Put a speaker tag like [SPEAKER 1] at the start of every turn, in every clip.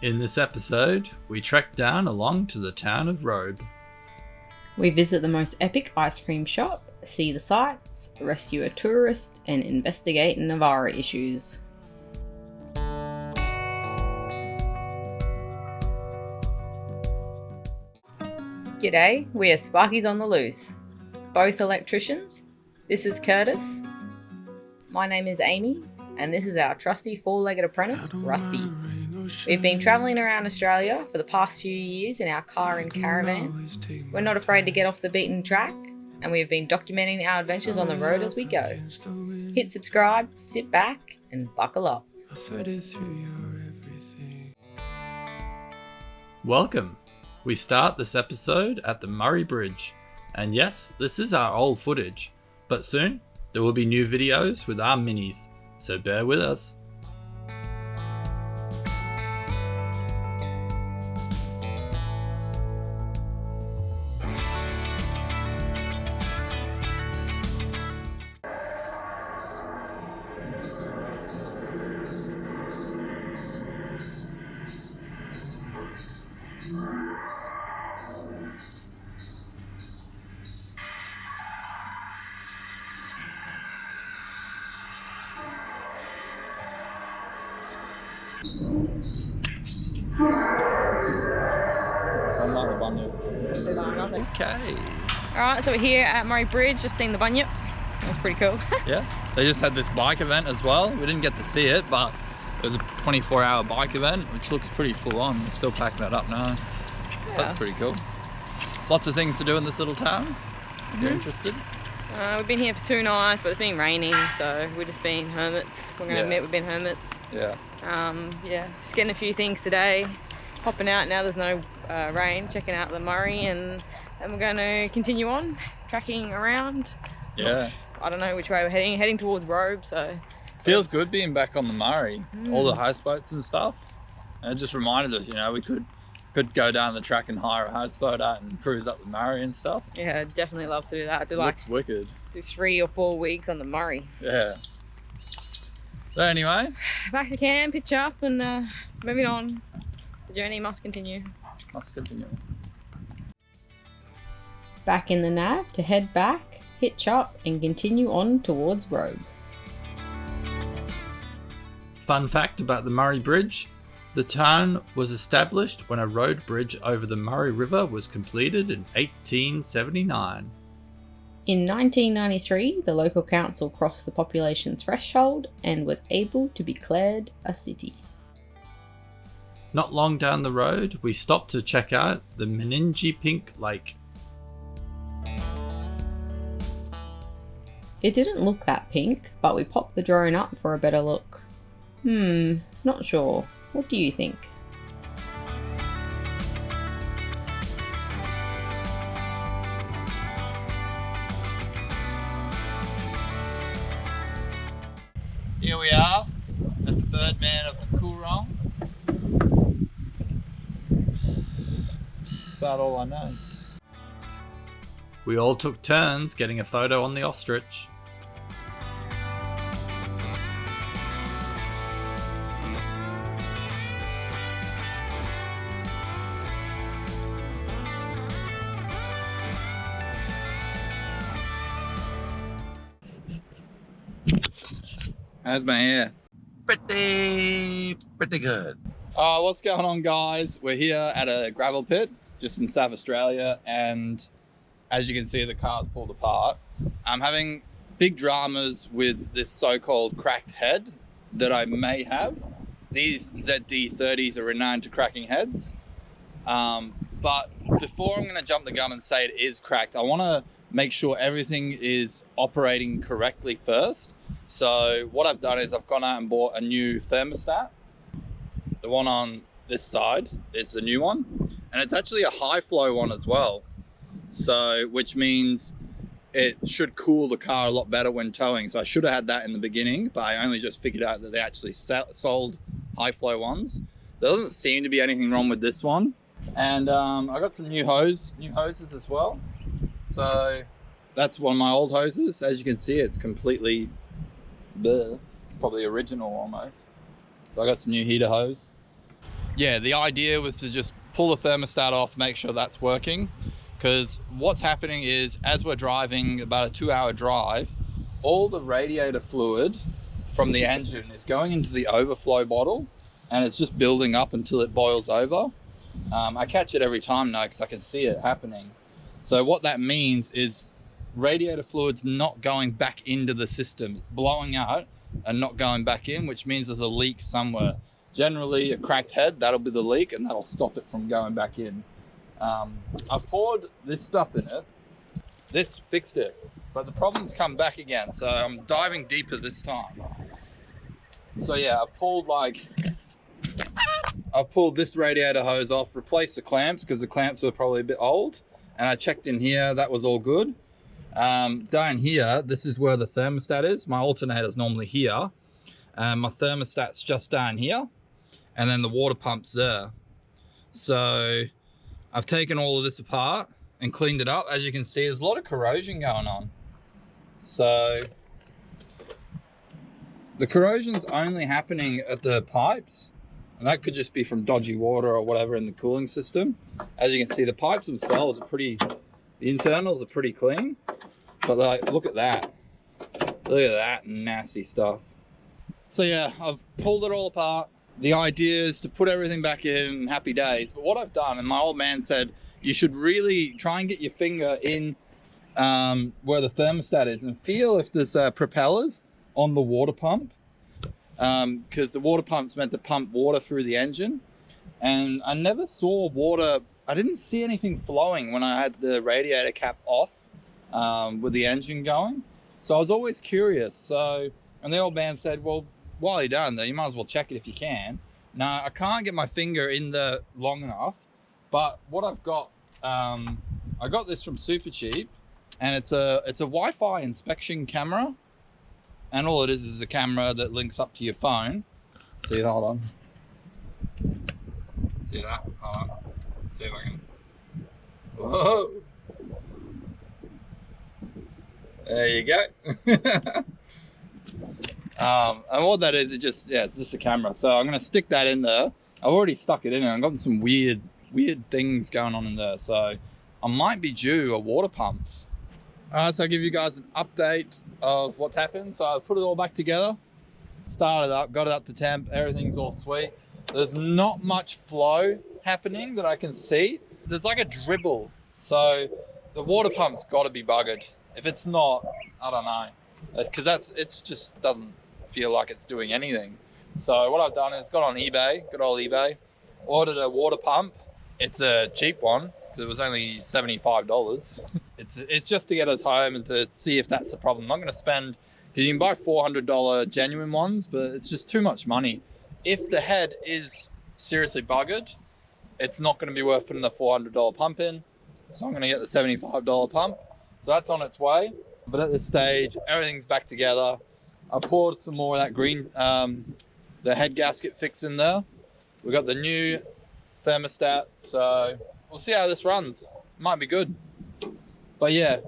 [SPEAKER 1] In this episode, we trek down along to the town of Robe.
[SPEAKER 2] We visit the most epic ice cream shop, see the sights, rescue a tourist, and investigate Navara issues. G'day, we are Sparkies on the Loose, both electricians. This is Curtis. My name is Amy, and this is our trusty four-legged apprentice, Rusty. We've been travelling around Australia for the past few years in our car and caravan. We're not afraid to get off the beaten track, and we have been documenting our adventures on the road as we go. Hit subscribe, sit back, and buckle up.
[SPEAKER 1] Welcome! We start this episode at the Murray Bridge, and yes, this is our old footage, but soon there will be new videos with our minis, so bear with us.
[SPEAKER 3] Another Bunyip.
[SPEAKER 2] Okay. Alright, so we're here at Murray Bridge, just seeing the Bunyip. That's pretty cool.
[SPEAKER 1] Yeah, they just had this bike event as well. We didn't get to see it, but it was a 24-hour bike event, which looks pretty full on. We're still packing that up now. Yeah. That's pretty cool. Lots of things to do in this little town. You're interested?
[SPEAKER 2] We've been here for 2 nights, but it's been raining, so we're just being hermits. We're going to admit we've been hermits.
[SPEAKER 1] Yeah.
[SPEAKER 2] Just getting a few things today. Popping out now there's no rain, checking out the Murray, and then we're going to continue on, tracking around.
[SPEAKER 1] Yeah.
[SPEAKER 2] I don't know which way we're heading towards Robe, so.
[SPEAKER 1] Feels good being back on the Murray, all the houseboats and stuff. And it just reminded us, we could go down the track and hire a houseboat out and cruise up the Murray and stuff.
[SPEAKER 2] Yeah, I'd definitely love to do that.
[SPEAKER 1] Looks wicked.
[SPEAKER 2] Do 3 or 4 weeks on the Murray.
[SPEAKER 1] Yeah. So anyway.
[SPEAKER 2] Back to camp, pitch up, and moving on. The journey must continue.
[SPEAKER 1] Must continue.
[SPEAKER 2] Back in the nav to head back, hitch up, and continue on towards Robe.
[SPEAKER 1] Fun fact about the Murray Bridge. The town was established when a road bridge over the Murray River was completed in 1879.
[SPEAKER 2] In 1993, the local council crossed the population threshold and was able to be declared a city.
[SPEAKER 1] Not long down the road, we stopped to check out the Meningie Pink Lake.
[SPEAKER 2] It didn't look that pink, but we popped the drone up for a better look. Not sure. What do you think?
[SPEAKER 1] Here we are at the birdman of the Coorong. About all I know. We all took turns getting a photo on the ostrich. How's my hair?
[SPEAKER 3] Pretty good.
[SPEAKER 1] What's going on, guys? We're here at a gravel pit just in South Australia, and as you can see, the car's pulled apart. I'm having big dramas with this so-called cracked head that I may have. These ZD30s are renowned to cracking heads, but before I'm going to jump the gun and say it is cracked, I want to make sure everything is operating correctly first. So what I've done is I've gone out and bought a new thermostat. The one on this side is the new one, and it's actually a high flow one as well. So, which means it should cool the car a lot better when towing. So I should have had that in the beginning, but I only just figured out that they actually sold high flow ones. There doesn't seem to be anything wrong with this one. And I got some new hoses as well. So that's one of my old hoses. As you can see, it's completely bleh. It's probably original almost. So I got some new heater hose. yeah, the idea was to just pull the thermostat off, make sure that's working. Because what's happening is, as we're driving about a 2-hour drive, all the radiator fluid from the engine is going into the overflow bottle, and it's just building up until it boils over. I catch it every time now because I can see it happening. So what that means is radiator fluid's not going back into the system. It's blowing out and not going back in, which means there's a leak somewhere. Generally a cracked head, that'll be the leak, and that'll stop it from going back in. I've poured this stuff in it. This fixed it, but the problem's come back again, so I'm diving deeper this time. So yeah, I've pulled this radiator hose off, replaced the clamps because the clamps were probably a bit old, and I checked in here, that was all good. Down here, this is where the thermostat is. My alternator's normally here. My thermostat's just down here, and then the water pump's there. So I've taken all of this apart and cleaned it up. As you can see, there's a lot of corrosion going on. So the corrosion's only happening at the pipes, and that could just be from dodgy water or whatever in the cooling system. As you can see, the pipes themselves are the internals are pretty clean, but like, look at that. Look at that nasty stuff. So yeah, I've pulled it all apart. The idea is to put everything back in, happy days. But what I've done, and my old man said, you should really try and get your finger in where the thermostat is and feel if there's propellers on the water pump, because the water pump's meant to pump water through the engine. And I never saw water, I didn't see anything flowing when I had the radiator cap off with the engine going. So I was always curious. So, and the old man said, well, while you're down there, you might as well check it if you can. Now, I can't get my finger in there long enough, but what I've got, I got this from Super Cheap, and it's a Wi-Fi inspection camera, and all it is a camera that links up to your phone. See, hold on. See that? Hold on. See if I can. Whoa! There you go. And what that is, it's just a camera. So I'm gonna stick that in there. I've already stuck it in there. I've got some weird things going on in there. So I might be due a water pump. Alright, so I'll give you guys an update of what's happened. So I've put it all back together, started up, got it up to temp, everything's all sweet. There's not much flow happening that I can see. There's like a dribble. So the water pump's gotta be buggered. If it's not, I don't know. Because it's just doesn't feel like it's doing anything. So what I've done is got on eBay, good old eBay, ordered a water pump. It's a cheap one because it was only $75. It's just to get us home and to see if that's the problem. I'm not going to spend, because you can buy $400 genuine ones, but it's just too much money. If the head is seriously buggered, it's not going to be worth putting the $400 pump in. So I'm going to get the $75 pump. So that's on its way. But at this stage, everything's back together. I poured some more of that green, the head gasket fix in there. We've got the new thermostat, so we'll see how this runs. Might be good. But yeah,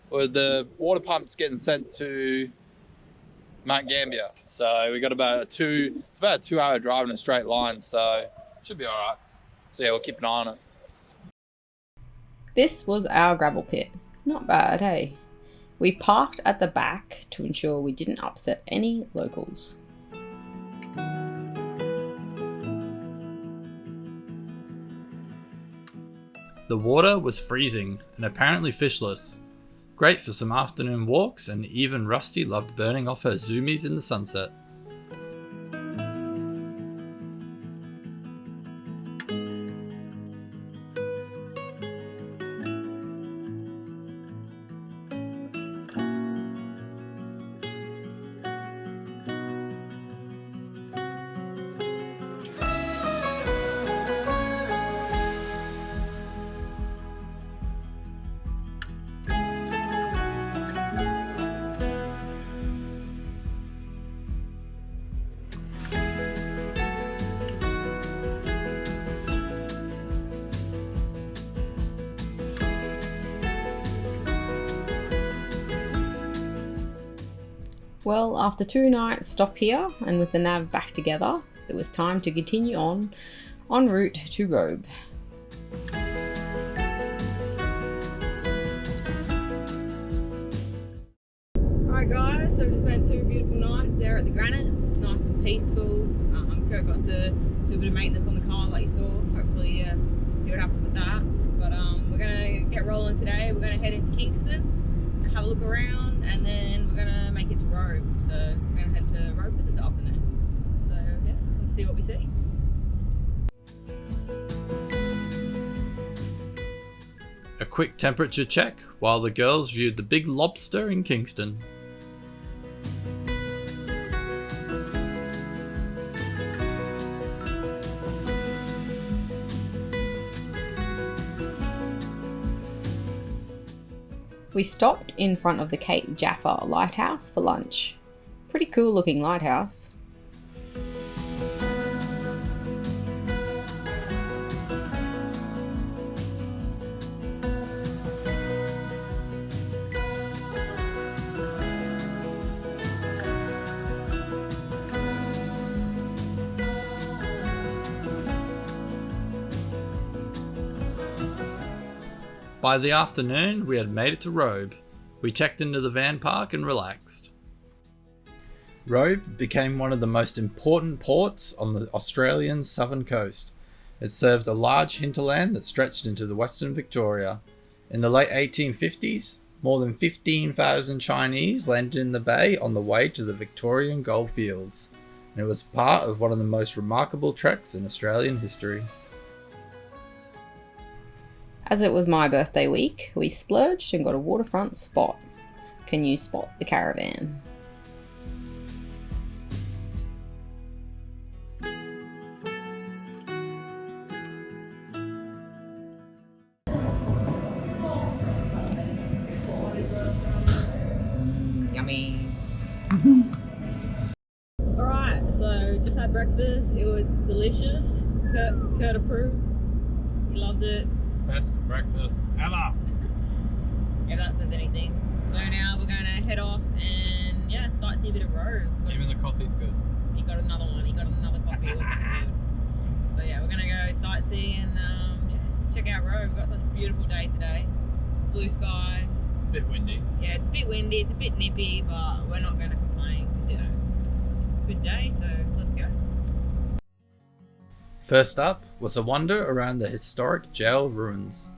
[SPEAKER 1] the water pump's getting sent to Mount Gambier, so we got it's about a 2-hour drive in a straight line, so should be all right. So yeah, we'll keep an eye on it.
[SPEAKER 2] This was our gravel pit. Not bad, hey? We parked at the back to ensure we didn't upset any locals.
[SPEAKER 4] The water was freezing and apparently fishless. Great for some afternoon walks, and even Rusty loved burning off her zoomies in the sunset.
[SPEAKER 2] Well, after 2 nights stop here and with the nav back together, it was time to continue on en route to Robe. Alright guys, so we just spent 2 beautiful nights there at the Granites. It was nice and peaceful. Kurt got to do a bit of maintenance on the car like you saw. Hopefully see what happens with that. But we're going to get rolling today. We're going to head into Kingston and have a look around, and then we're going to make it to Robe. So we're going to head to Robe for this afternoon. So yeah, let's see what we see.
[SPEAKER 4] A quick temperature check while the girls viewed the big lobster in Kingston.
[SPEAKER 2] We stopped in front of the Cape Jaffa lighthouse for lunch. Pretty cool looking lighthouse.
[SPEAKER 4] By the afternoon, we had made it to Robe. We checked into the van park and relaxed. Robe became one of the most important ports on the Australian southern coast. It served a large hinterland that stretched into the western Victoria. In the late 1850s, more than 15,000 Chinese landed in the bay on the way to the Victorian goldfields, and it was part of one of the most remarkable treks in Australian history.
[SPEAKER 2] As it was my birthday week, we splurged and got a waterfront spot. Can you spot the caravan? Yummy. Alright, so just had breakfast. It was delicious. Kurt approves. He loved it.
[SPEAKER 1] Best breakfast ever.
[SPEAKER 2] If that says anything. So now we're going to head off and yeah, sightsee a bit of Robe.
[SPEAKER 1] Even the coffee's good.
[SPEAKER 2] He got another one. He got another coffee. It wasn't good. So yeah, we're going to go sightsee and yeah, check out Robe. We've got such a beautiful day today. Blue sky.
[SPEAKER 1] It's a bit windy.
[SPEAKER 2] Yeah, it's a bit windy. It's a bit nippy, but we're not going to complain because, you know, good day. So let's go.
[SPEAKER 4] First up was a wander around the historic jail ruins.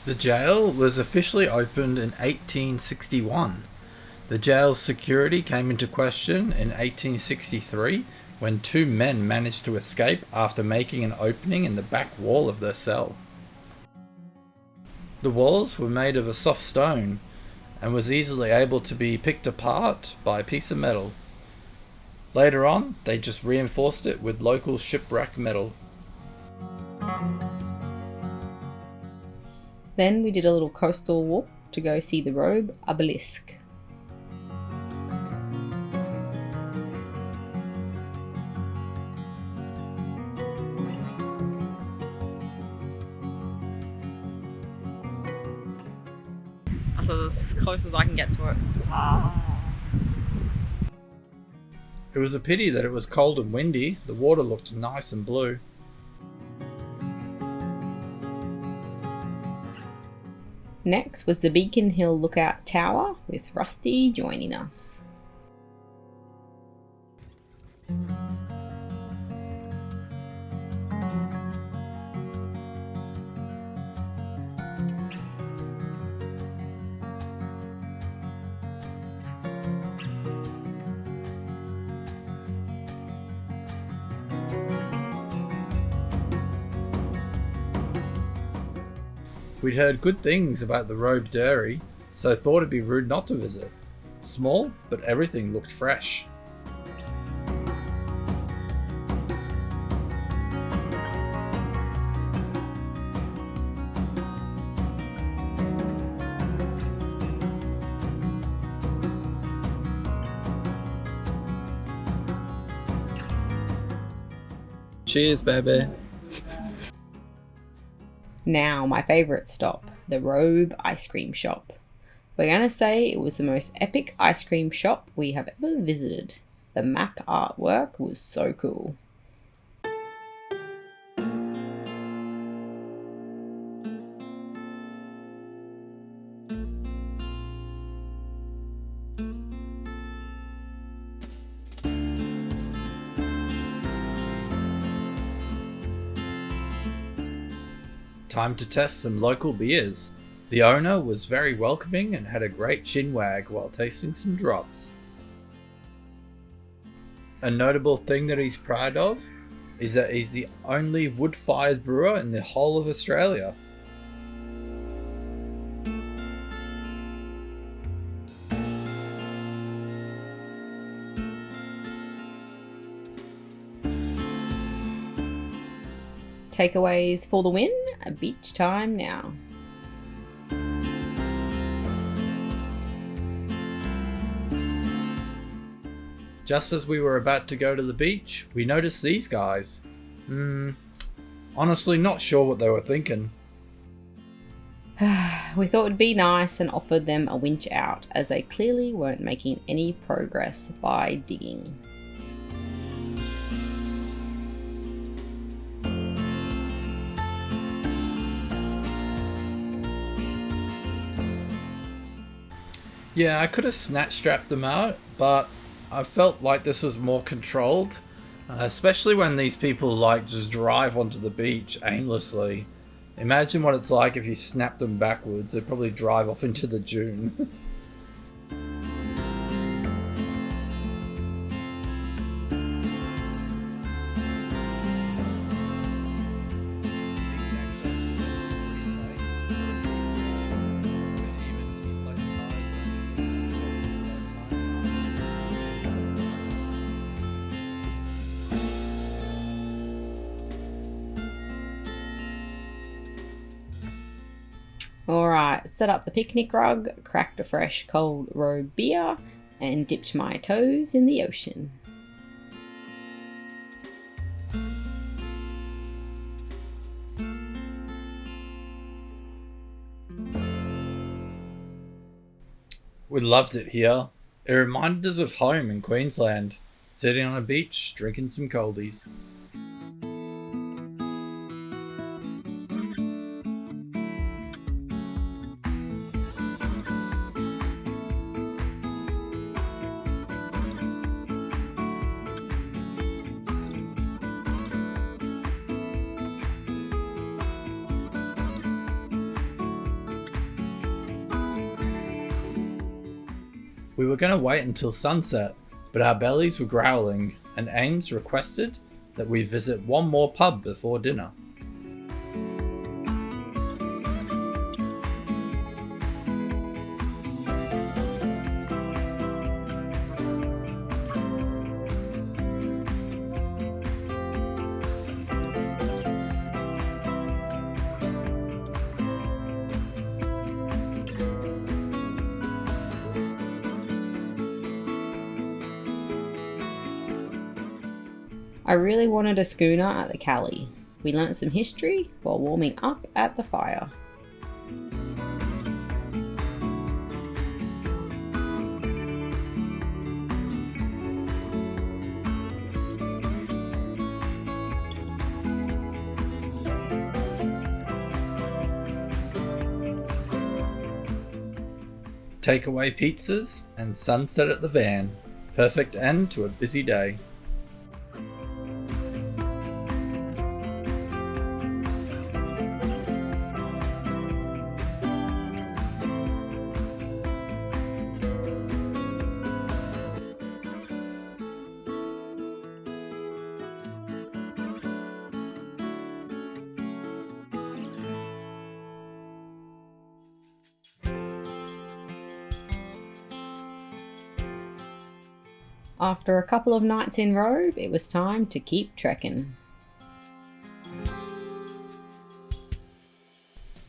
[SPEAKER 4] The jail was officially opened in 1861. The jail's security came into question in 1863 when 2 men managed to escape after making an opening in the back wall of their cell. The walls were made of a soft stone and was easily able to be picked apart by a piece of metal. Later on, they just reinforced it with local shipwreck metal.
[SPEAKER 2] Then we did a little coastal walk to go see the Robe obelisk. I thought it was as close as I can get to it.
[SPEAKER 4] It was a pity that it was cold and windy. The water looked nice and blue.
[SPEAKER 2] Next was the Beacon Hill Lookout Tower with Rusty joining us.
[SPEAKER 4] We'd heard good things about the Robe Dairy, so thought it'd be rude not to visit. Small, but everything looked fresh.
[SPEAKER 1] Cheers, baby.
[SPEAKER 2] Now, my favourite stop, the Robe ice cream shop. We're going to say it was the most epic ice cream shop we have ever visited. The map artwork was so cool.
[SPEAKER 4] Time to test some local beers. The owner was very welcoming and had a great chinwag while tasting some drops. A notable thing that he's proud of is that he's the only wood-fired brewer in the whole of Australia.
[SPEAKER 2] Takeaways for the win, a beach time now.
[SPEAKER 4] Just as we were about to go to the beach, we noticed these guys. Honestly not sure what they were thinking.
[SPEAKER 2] We thought it'd be nice and offered them a winch out, as they clearly weren't making any progress by digging.
[SPEAKER 4] Yeah, I could have snatch strapped them out, but I felt like this was more controlled, especially when these people like just drive onto the beach aimlessly. Imagine what it's like if you snap them backwards. They'd probably drive off into the dune.
[SPEAKER 2] Alright, set up the picnic rug, cracked a fresh cold Robe beer, and dipped my toes in the ocean.
[SPEAKER 4] We loved it here. It reminded us of home in Queensland, sitting on a beach, drinking some coldies. We were going to wait until sunset, but our bellies were growling, and Ames requested that we visit one more pub before dinner.
[SPEAKER 2] I really wanted a schooner at the Cali. We learnt some history while warming up at the fire.
[SPEAKER 4] Takeaway pizzas and sunset at the van. Perfect end to a busy day.
[SPEAKER 2] After a couple of nights in Robe, it was time to keep trekking.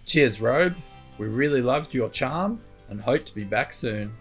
[SPEAKER 4] Cheers, Robe. We really loved your charm and hope to be back soon.